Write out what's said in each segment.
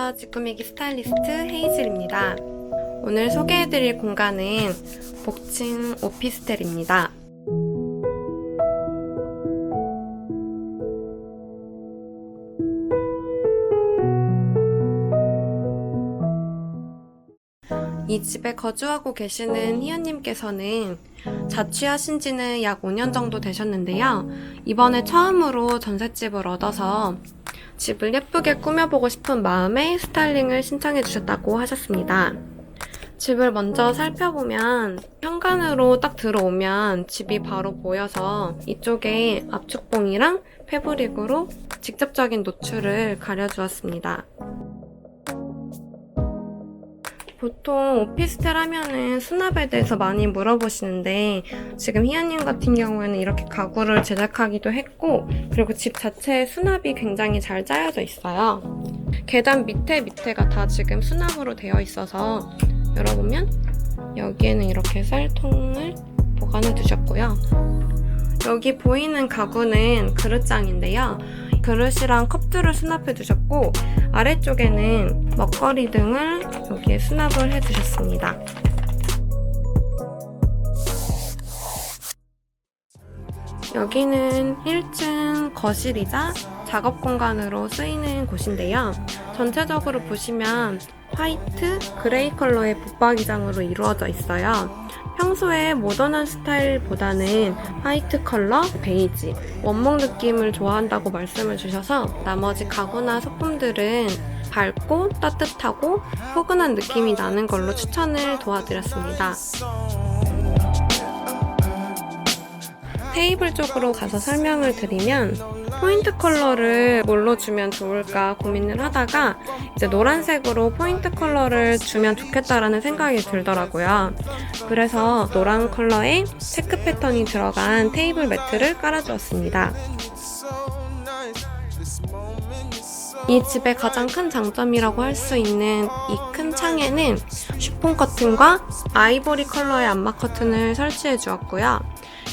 안녕하세요. 직구미기 스타일리스트 헤이즐입니다. 오늘 소개해드릴 공간은 복층 오피스텔입니다. 이 집에 거주하고 계시는 희연님께서는 자취하신 지는 약 5년 정도 되셨는데요. 이번에 처음으로 전셋집을 얻어서 집을 예쁘게 꾸며보고 싶은 마음에 스타일링을 신청해 주셨다고 하셨습니다. 집을 먼저 살펴보면 현관으로 딱 들어오면 집이 바로 보여서 이쪽에 압축봉이랑 패브릭으로 직접적인 노출을 가려주었습니다. 보통 오피스텔 하면은 수납에 대해서 많이 물어보시는데 지금 희연님 같은 경우에는 이렇게 가구를 제작하기도 했고, 그리고 집 자체에 수납이 굉장히 잘 짜여져 있어요. 계단 밑에가 다 지금 수납으로 되어 있어서 열어보면 여기에는 이렇게 쌀통을 보관해 두셨고요. 여기 보이는 가구는 그릇장인데요. 그릇이랑 컵들을 수납해 두셨고, 아래쪽에는 먹거리 등을 여기에 수납을 해 두셨습니다. 여기는 1층 거실이자 작업 공간으로 쓰이는 곳인데요. 전체적으로 보시면 화이트, 그레이 컬러의 붙박이장으로 이루어져 있어요. 평소에 모던한 스타일보다는 화이트 컬러, 베이지, 원목 느낌을 좋아한다고 말씀을 주셔서 나머지 가구나 소품들은 밝고 따뜻하고 포근한 느낌이 나는 걸로 추천을 도와드렸습니다. 테이블 쪽으로 가서 설명을 드리면, 포인트 컬러를 뭘로 주면 좋을까 고민을 하다가 이제 노란색으로 포인트 컬러를 주면 좋겠다라는 생각이 들더라고요. 그래서 노란 컬러의 체크 패턴이 들어간 테이블 매트를 깔아주었습니다. 이 집의 가장 큰 장점이라고 할 수 있는 이 큰 창에는 쉬폰 커튼과 아이보리 컬러의 암막 커튼을 설치해 주었고요.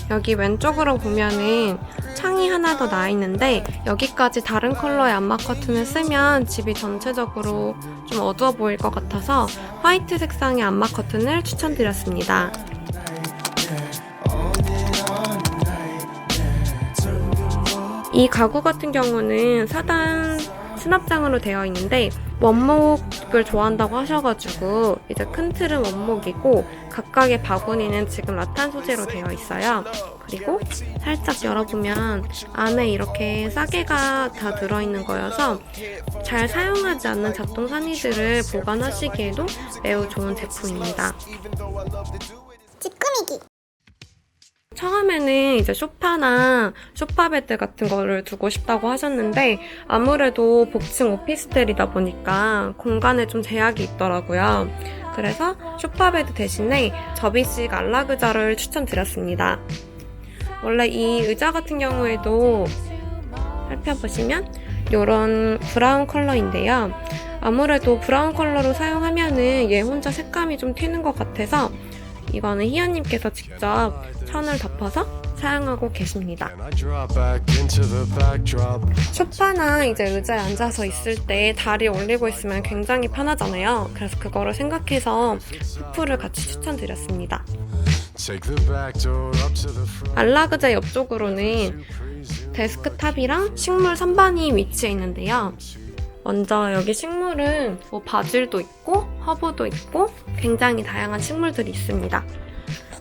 여기 왼쪽으로 보면은 창이 하나 더 나 있는데, 여기까지 다른 컬러의 암막 커튼을 쓰면 집이 전체적으로 좀 어두워 보일 것 같아서 화이트 색상의 암막 커튼을 추천드렸습니다. 이 가구 같은 경우는 4단 수납장으로 되어 있는데, 원목을 좋아한다고 하셔가지고 이제 큰 틀은 원목이고 각각의 바구니는 지금 라탄 소재로 되어 있어요. 그리고 살짝 열어보면 안에 이렇게 싸개가 다 들어있는 거여서 잘 사용하지 않는 작동 산이들을 보관하시기에도 매우 좋은 제품입니다. 찌끄미기. 처음에는 이제 소파나 소파베드 같은 거를 두고 싶다고 하셨는데, 아무래도 복층 오피스텔이다 보니까 공간에 좀 제약이 있더라고요. 그래서 소파베드 대신에 접이식 안락 의자를 추천드렸습니다. 원래 이 의자 같은 경우에도 살펴보시면 이런 브라운 컬러인데요. 아무래도 브라운 컬러로 사용하면은 얘 혼자 색감이 좀 튀는 것 같아서 이거는 희연님께서 직접 천을 덮어서 사용하고 계십니다. 소파나 이제 의자에 앉아서 있을 때 다리 올리고 있으면 굉장히 편하잖아요. 그래서 그거를 생각해서 후프를 같이 추천드렸습니다. 안락 의자 옆쪽으로는 데스크탑이랑 식물 선반이 위치해 있는데요. 먼저 여기 식물은 바질도 있고 허브도 있고 굉장히 다양한 식물들이 있습니다.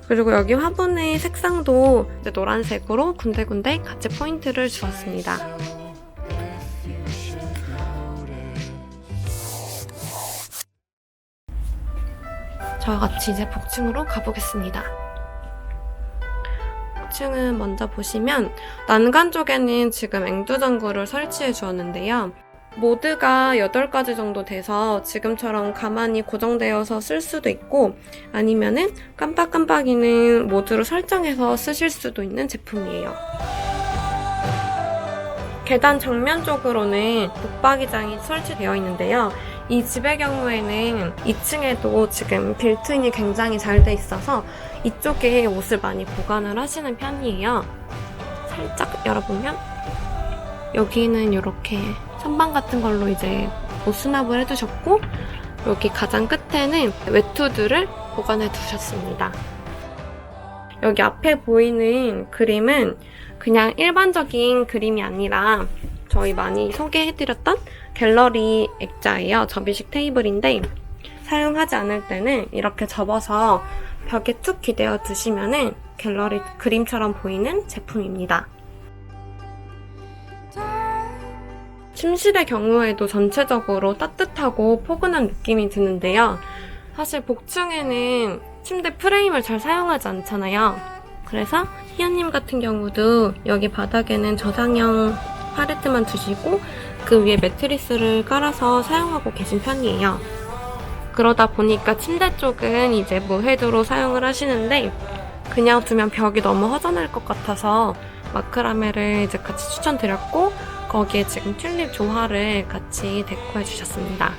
그리고 여기 화분의 색상도 이제 노란색으로 군데군데 같이 포인트를 주었습니다. 저와 같이 이제 복층으로 가보겠습니다. 복층은 먼저 보시면 난간 쪽에는 지금 앵두전구를 설치해 주었는데요. 모드가 8가지 정도 돼서 지금처럼 가만히 고정되어서 쓸 수도 있고, 아니면은 깜빡깜빡이는 모드로 설정해서 쓰실 수도 있는 제품이에요. 계단 정면 쪽으로는 붙박이장이 설치되어 있는데요. 이 집의 경우에는 2층에도 지금 빌트인이 굉장히 잘 돼 있어서 이쪽에 옷을 많이 보관을 하시는 편이에요. 살짝 열어보면 여기는 이렇게 선반 같은 걸로 이제 옷 수납을 해두셨고 여기 가장 끝에는 외투들을 보관해 두셨습니다. 여기 앞에 보이는 그림은 그냥 일반적인 그림이 아니라 저희 많이 소개해드렸던 갤러리 액자예요. 접이식 테이블인데 사용하지 않을 때는 이렇게 접어서 벽에 툭 기대어 두시면은 갤러리 그림처럼 보이는 제품입니다. 침실의 경우에도 전체적으로 따뜻하고 포근한 느낌이 드는데요. 사실 복층에는 침대 프레임을 잘 사용하지 않잖아요. 그래서 희연님 같은 경우도 여기 바닥에는 저상형 팔레트만 두시고 그 위에 매트리스를 깔아서 사용하고 계신 편이에요. 그러다 보니까 침대 쪽은 이제 무헤드로 사용을 하시는데 그냥 두면 벽이 너무 허전할 것 같아서 마크라메를 이제 같이 추천드렸고 거기에 지금 튤립 조화를 같이 데코해 주셨습니다.